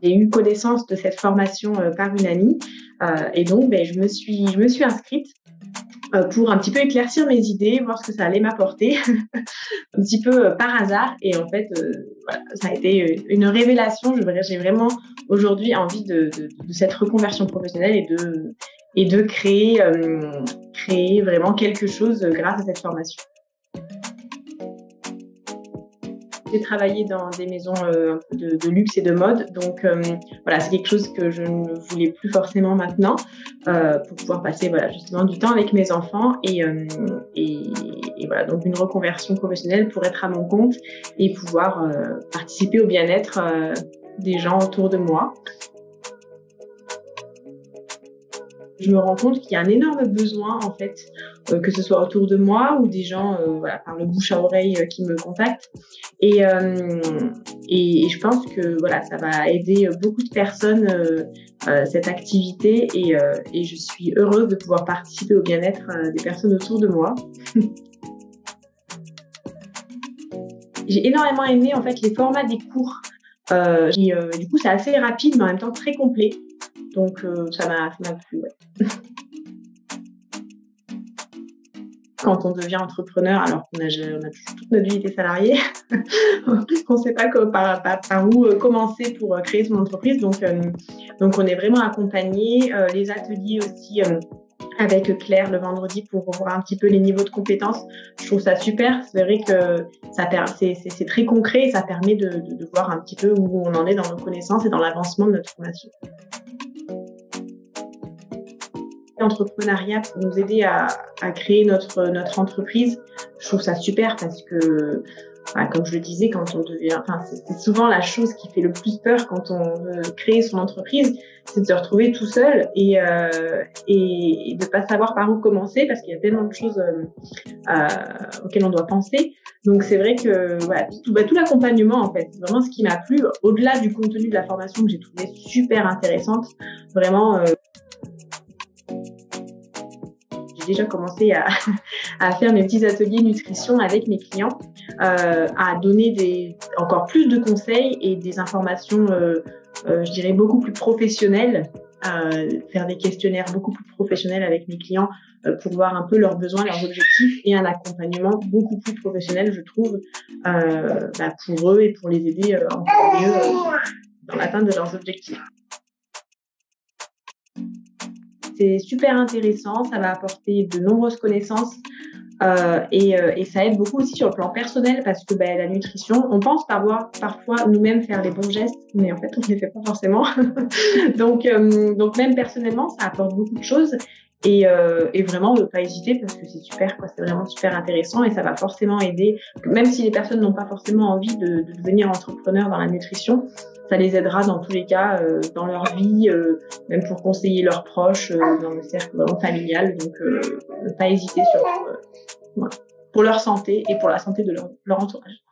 J'ai eu connaissance de cette formation par une amie et donc je me suis inscrite pour un petit peu éclaircir mes idées, voir ce que ça allait m'apporter, un petit peu par hasard. Et en fait, voilà, ça a été une révélation. J'ai vraiment aujourd'hui envie de cette reconversion professionnelle et de créer vraiment quelque chose grâce à cette formation. J'ai travaillé dans des maisons de luxe et de mode, donc voilà, c'est quelque chose que je ne voulais plus forcément maintenant pour pouvoir passer justement du temps avec mes enfants et voilà, donc une reconversion professionnelle pour être à mon compte et pouvoir participer au bien-être des gens autour de moi. Je me rends compte qu'il y a un énorme besoin, en fait, que ce soit autour de moi ou des gens, par le bouche à oreille, qui me contactent. Et je pense que ça va aider beaucoup de personnes, cette activité. Et je suis heureuse de pouvoir participer au bien-être des personnes autour de moi. J'ai énormément aimé, en fait, les formats des cours. Du coup, c'est assez rapide, mais en même temps très complet. Donc, ça m'a plu, ouais. Quand on devient entrepreneur, alors qu'on a toute notre vie été salarié, on ne sait pas par où commencer pour créer son entreprise. Donc, on est vraiment accompagné. Les ateliers aussi avec Claire le vendredi pour voir un petit peu les niveaux de compétences. Je trouve ça super. C'est vrai que c'est très concret et ça permet de voir un petit peu où on en est dans nos connaissances et dans l'avancement de notre formation. L'entrepreneuriat pour nous aider à créer notre entreprise, je trouve ça super parce que, comme je le disais, quand on devient, c'est souvent la chose qui fait le plus peur quand on veut créer son entreprise, c'est de se retrouver tout seul et de pas savoir par où commencer parce qu'il y a tellement de choses auxquelles on doit penser. Donc c'est vrai que tout l'accompagnement, en fait, c'est vraiment ce qui m'a plu, au-delà du contenu de la formation que j'ai trouvé super intéressante, vraiment. J'ai déjà commencé à faire mes petits ateliers nutrition avec mes clients, à donner encore plus de conseils et des informations, je dirais, beaucoup plus professionnelles, faire des questionnaires beaucoup plus professionnels avec mes clients pour voir un peu leurs besoins, leurs objectifs et un accompagnement beaucoup plus professionnel, je trouve, pour eux et pour les aider encore mieux dans l'atteinte de leurs objectifs. C'est super intéressant, ça va apporter de nombreuses connaissances et ça aide beaucoup aussi sur le plan personnel parce que la nutrition, on pense parfois nous-mêmes faire les bons gestes, mais en fait on ne les fait pas forcément. donc même personnellement, ça apporte beaucoup de choses et vraiment ne pas hésiter parce que c'est super, quoi. C'est vraiment super intéressant et ça va forcément aider, même si les personnes n'ont pas forcément envie de devenir entrepreneur dans la nutrition, ça les aidera dans tous les cas dans leur vie, même pour conseiller leurs proches dans le cercle vraiment familial. Donc, ne pas hésiter pour leur santé et pour la santé de leur entourage.